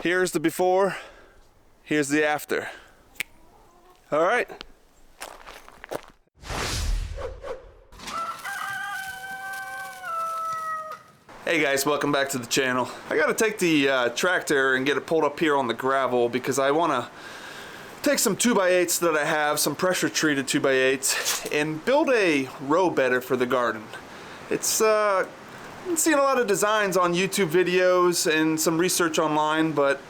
Here's the before, here's the after. All right. Hey guys, welcome back to the channel. I gotta take the tractor and get it pulled up here on the gravel because I wanna take some 2x8s that I have, some pressure treated 2x8s, and build a row bedder for the garden. It's I'm seeing a lot of designs on YouTube videos and some research online, but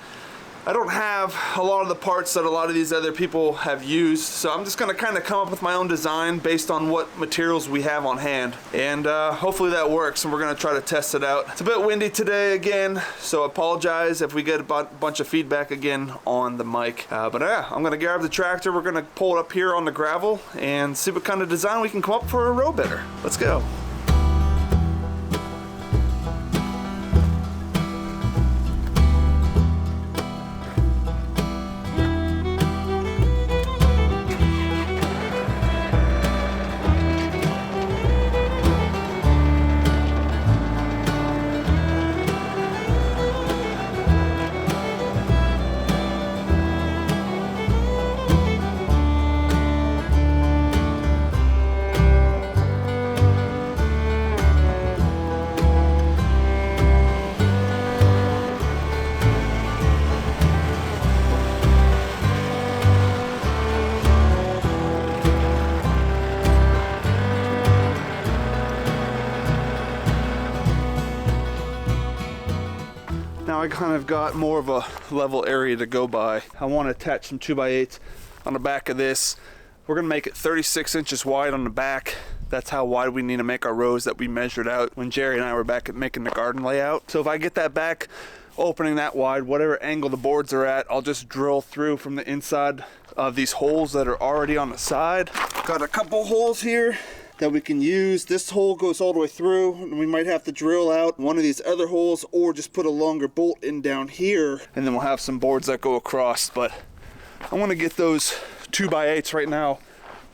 I don't have a lot of the parts that a lot of these other people have used, so I'm just going to kind of come up with my own design based on what materials we have on hand, and hopefully that works, and we're going to try to test it out. It's a bit windy today again, so I apologize if we get a bunch of feedback again on the mic, but yeah, I'm going to grab the tractor, we're going to pull it up here on the gravel and see what kind of design we can come up for a row bedder. Let's go. Now I kind of got more of a level area to go by. I want to attach some 2x8s on the back of this. We're going to make it 36 inches wide on the back. That's how wide we need to make our rows that we measured out when Jerry and I were back at making the garden layout. So if I get that back opening that wide, whatever angle the boards are at, I'll just drill through from the inside of these holes that are already on the side. Got a couple holes here that we can use. This hole goes all the way through, and we might have to drill out one of these other holes or just put a longer bolt in down here, and then we'll have some boards that go across. But I want to get those 2x8s right now.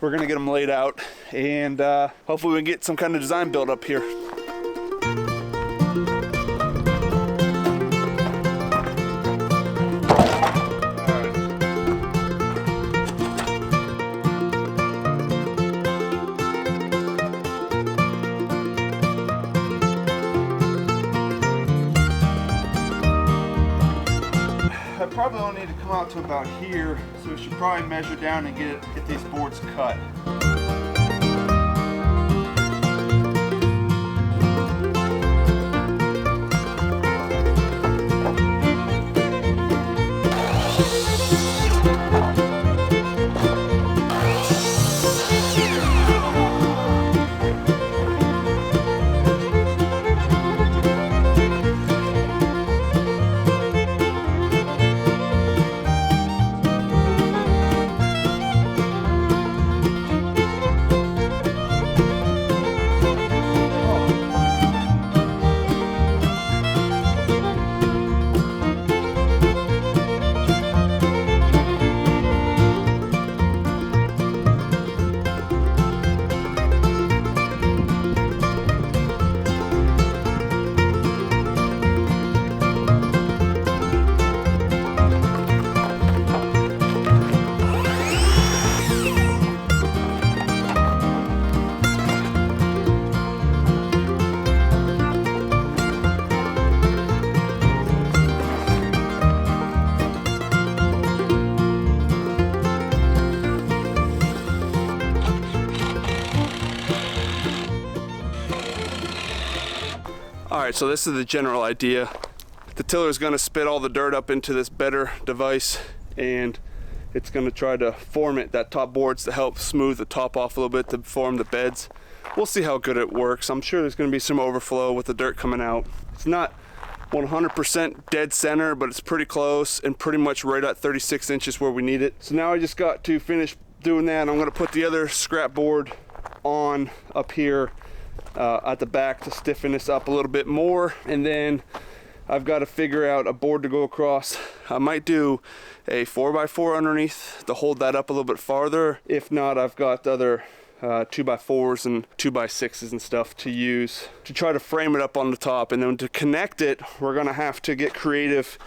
We're gonna get them laid out, and hopefully we can get some kind of design built up here. I probably only need to come out to about here, so we should probably measure down and get these boards cut. Alright, so this is the general idea. The tiller is going to spit all the dirt up into this BEDDER device, and it's going to try to form that top boards to help smooth the top off a little bit to form the beds. We'll see how good it works. I'm sure there's going to be some overflow with the dirt coming out. It's not 100% dead center, but it's pretty close and pretty much right at 36 inches where we need it. So now I just got to finish doing that, and I'm going to put the other scrap board on up here at the back to stiffen this up a little bit more, and then I've got to figure out a board to go across. I might do a 4x4 underneath to hold that up a little bit farther. If not, I've got other 2x4s and 2x6s and stuff to use to try to frame it up on the top. And then to connect it, we're gonna have to get creative.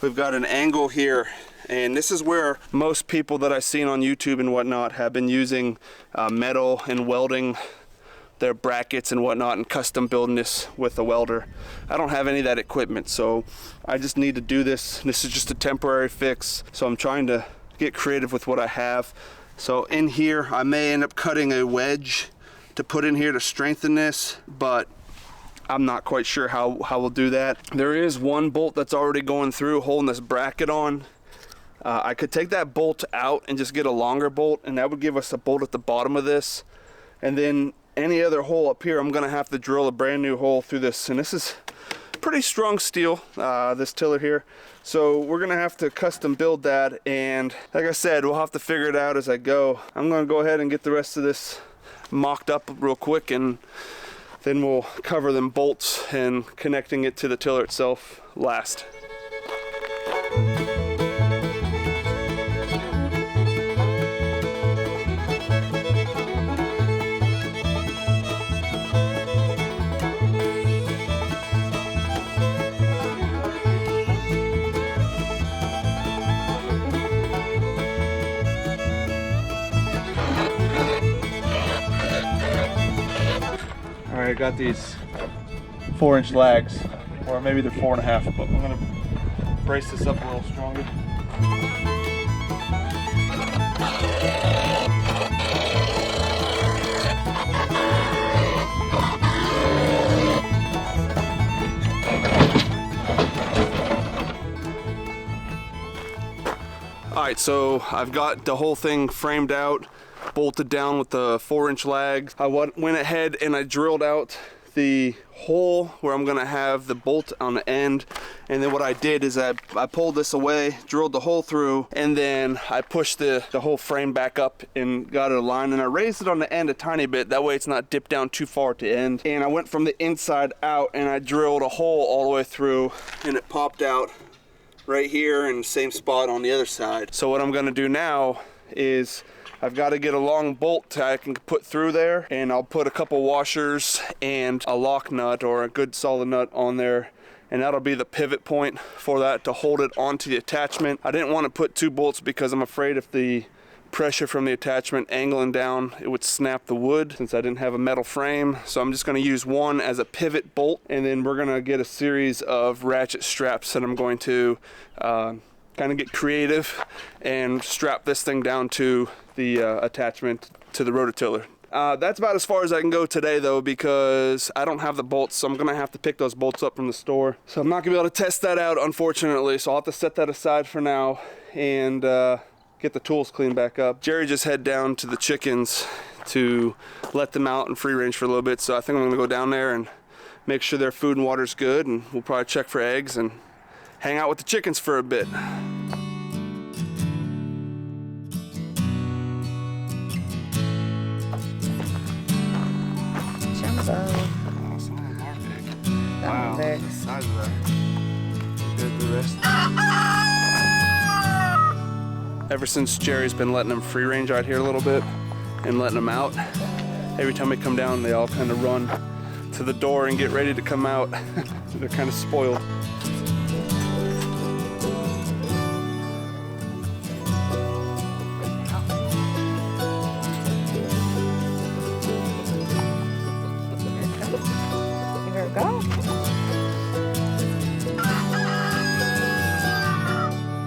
We've got an angle here, and this is where most people that I've seen on YouTube and whatnot have been using metal and welding their brackets and whatnot and custom building this with a welder. I don't have any of that equipment, so I just need to do this. This is just a temporary fix, so I'm trying to get creative with what I have. So in here, I may end up cutting a wedge to put in here to strengthen this, but I'm not quite sure how we'll do that. There is one bolt that's already going through holding this bracket on. I could take that bolt out and just get a longer bolt, and that would give us a bolt at the bottom of this. And then any other hole up here, I'm gonna have to drill a brand new hole through this. And this is pretty strong steel, this tiller here. So we're gonna have to custom build that. And like I said, we'll have to figure it out as I go. I'm gonna go ahead and get the rest of this mocked up real quick, and then we'll cover them bolts and connecting it to the tiller itself last. I got these 4-inch lags, or maybe they're 4.5, but I'm gonna brace this up a little stronger. All right, so I've got the whole thing framed out, bolted down with the 4-inch lags. I went ahead and I drilled out the hole where I'm gonna have the bolt on the end, and then what I did is I pulled this away, drilled the hole through, and then I pushed the whole frame back up and got it aligned, and I raised it on the end a tiny bit, that way it's not dipped down too far at the end. And I went from the inside out and I drilled a hole all the way through, and it popped out right here in the same spot on the other side. So what I'm gonna do now is I've got to get a long bolt I can put through there, and I'll put a couple washers and a lock nut or a good solid nut on there, and that'll be the pivot point for that to hold it onto the attachment. I didn't want to put 2 bolts because I'm afraid if the pressure from the attachment angling down, it would snap the wood since I didn't have a metal frame. So I'm just going to use one as a pivot bolt, and then we're going to get a series of ratchet straps that I'm going to kind of get creative and strap this thing down to the attachment to the rototiller. That's about as far as I can go today though, because I don't have the bolts, so I'm gonna have to pick those bolts up from the store. So I'm not gonna be able to test that out, unfortunately, so I'll have to set that aside for now and get the tools cleaned back up. Jerry just head down to the chickens to let them out and free range for a little bit, so I think I'm gonna go down there and make sure their food and water's good, and we'll probably check for eggs and hang out with the chickens for a bit. Wow, the size of that. Good, the rest. Ever since Jerry's been letting them free range out here a little bit and letting them out, every time we come down, they all kind of run to the door and get ready to come out. They're kind of spoiled. Go.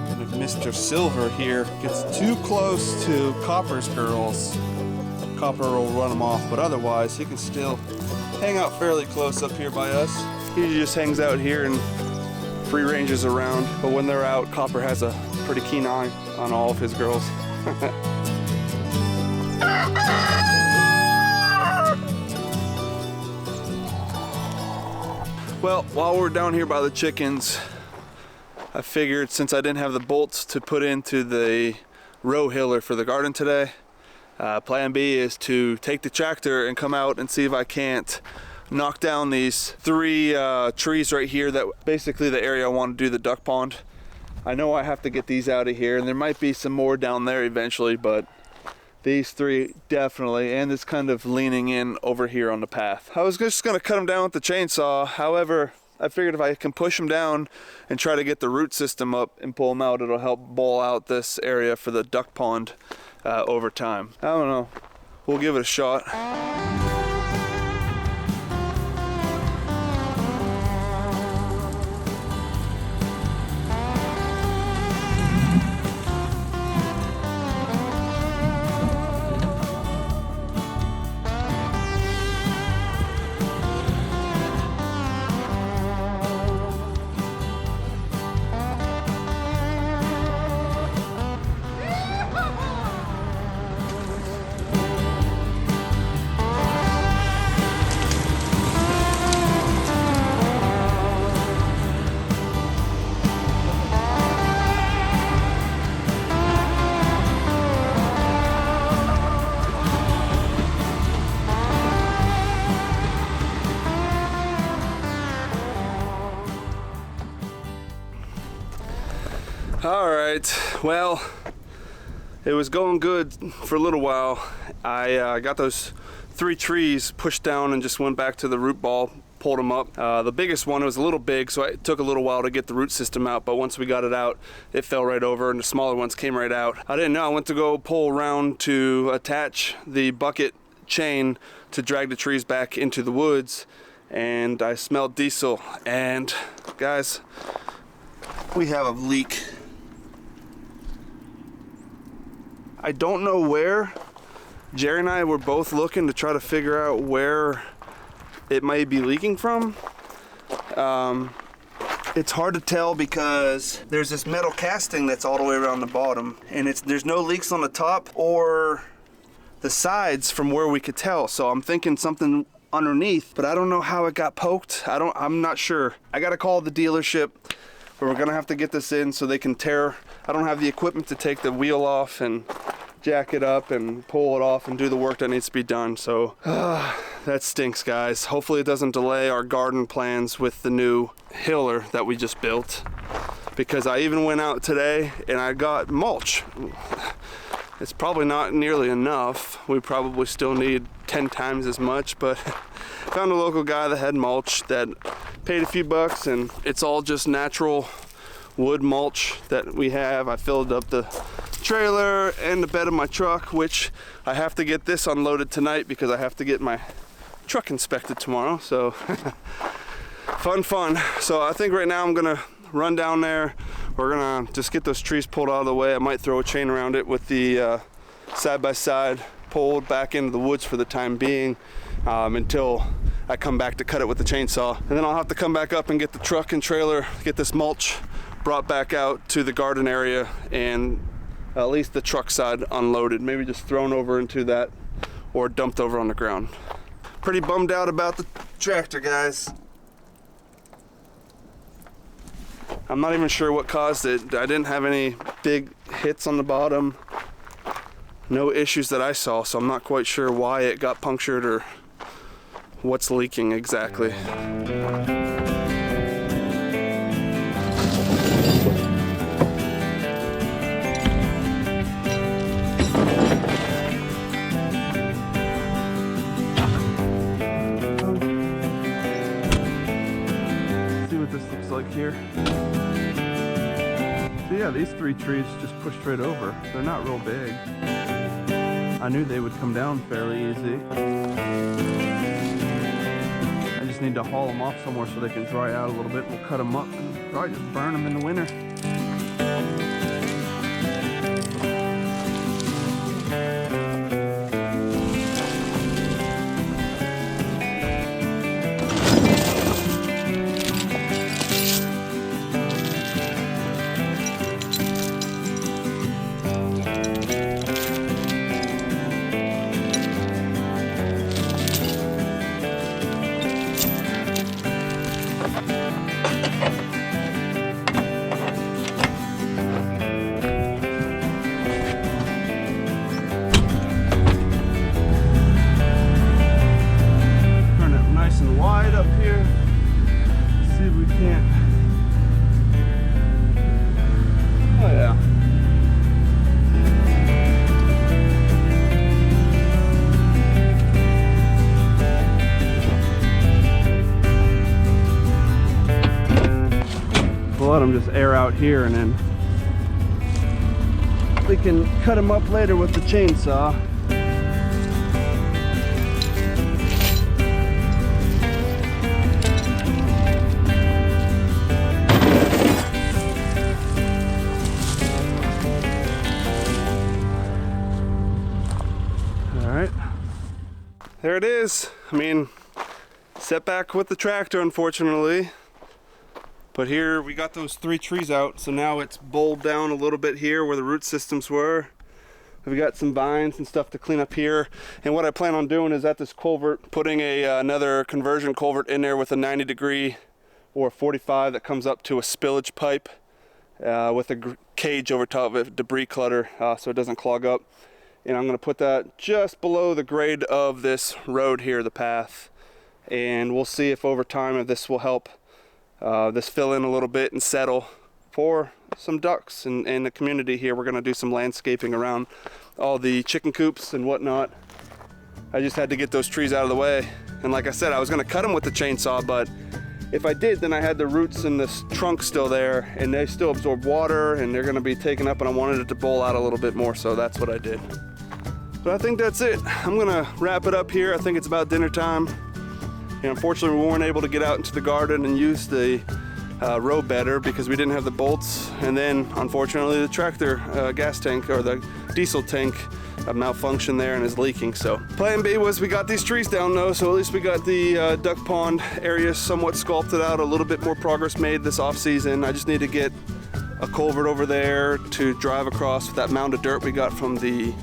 And if Mr. Silver here gets too close to Copper's girls, Copper will run him off, but otherwise he can still hang out fairly close up here by us. He just hangs out here and free ranges around, but when they're out, Copper has a pretty keen eye on all of his girls. Well, while we're down here by the chickens, I figured since I didn't have the bolts to put into the row hiller for the garden today, plan B is to take the tractor and come out and see if I can't knock down these 3 trees right here, that basically the area I want to do the duck pond. I know I have to get these out of here, and there might be some more down there eventually, but These three definitely, and it's kind of leaning in over here on the path. I was just gonna cut them down with the chainsaw. However, I figured if I can push them down and try to get the root system up and pull them out, it'll help bowl out this area for the duck pond over time. I don't know. We'll give it a shot. All right, well, it was going good for a little while. I got those 3 trees pushed down and just went back to the root ball, pulled them up. The biggest one was a little big, so it took a little while to get the root system out, but once we got it out, it fell right over and the smaller ones came right out. I didn't know, I went to go pull around to attach the bucket chain to drag the trees back into the woods, and I smelled diesel. And guys, we have a leak. I don't know where. Jerry and I were both looking to try to figure out where it might be leaking from. It's hard to tell because there's this metal casting that's all the way around the bottom, and there's no leaks on the top or the sides from where we could tell. So I'm thinking something underneath, but I don't know how it got poked. I'm not sure. I gotta call the dealership, but we're gonna have to get this in so they can tear. I don't have the equipment to take the wheel off and jack it up and pull it off and do the work that needs to be done. So that stinks, guys. Hopefully it doesn't delay our garden plans with the new hiller that we just built, because I even went out today and I got mulch. It's probably not nearly enough. We probably still need 10 times as much, but found a local guy that had mulch that paid a few bucks, and it's all just natural wood mulch that we have. I filled up the trailer and the bed of my truck, which I have to get this unloaded tonight because I have to get my truck inspected tomorrow. So fun. So I think right now I'm gonna run down there. We're gonna just get those trees pulled out of the way. I might throw a chain around it with the side-by-side pulled back into the woods for the time being, until I come back to cut it with the chainsaw. And then I'll have to come back up and get the truck and trailer, get this mulch brought back out to the garden area, and at least the truck side unloaded, maybe just thrown over into that or dumped over on the ground. Pretty bummed out about the tractor, guys. I'm not even sure what caused it. I didn't have any big hits on the bottom, no issues that I saw, so I'm not quite sure why it got punctured or what's leaking exactly. Here. So yeah, these 3 trees just pushed right over. They're not real big. I knew they would come down fairly easy. I just need to haul them off somewhere so they can dry out a little bit. We'll cut them up and probably just burn them in the winter. let them just air out here, and then we can cut them up later with the chainsaw. All right, there it is. I mean, setback with the tractor, unfortunately. But here we got those 3 trees out, so now it's bowled down a little bit here where the root systems were. We got some vines and stuff to clean up here. And what I plan on doing is at this culvert, putting another conversion culvert in there with a 90-degree or 45 that comes up to a spillage pipe with a cage over top of it, debris clutter, so it doesn't clog up. And I'm going to put that just below the grade of this road here, the path. And we'll see if over time if this will help this fill in a little bit and settle for some ducks in the community here. We're going to do some landscaping around all the chicken coops and whatnot. I just had to get those trees out of the way. And like I said, I was going to cut them with the chainsaw, but if I did, then I had the roots and this trunk still there, and they still absorb water, and they're going to be taken up, and I wanted it to bowl out a little bit more, so that's what I did. But I think that's it. I'm going to wrap it up here. I think it's about dinner time. And unfortunately, we weren't able to get out into the garden and use the row bedder because we didn't have the bolts. And then, unfortunately, the tractor gas tank, or the diesel tank, malfunctioned there and is leaking. So plan B was we got these trees down though, so at least we got the duck pond area somewhat sculpted out, a little bit more progress made this off season. I just need to get a culvert over there to drive across with that mound of dirt we got from the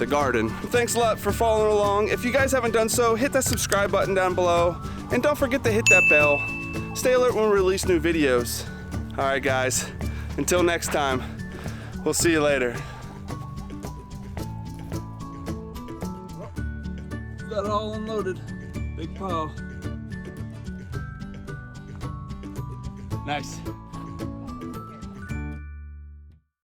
garden. Thanks a lot for following along. If you guys haven't done so, hit that subscribe button down below, and don't forget to hit that bell. Stay alert when we release new videos. All right, guys, until next time, we'll see you later. Got it all unloaded. Big pile. Nice.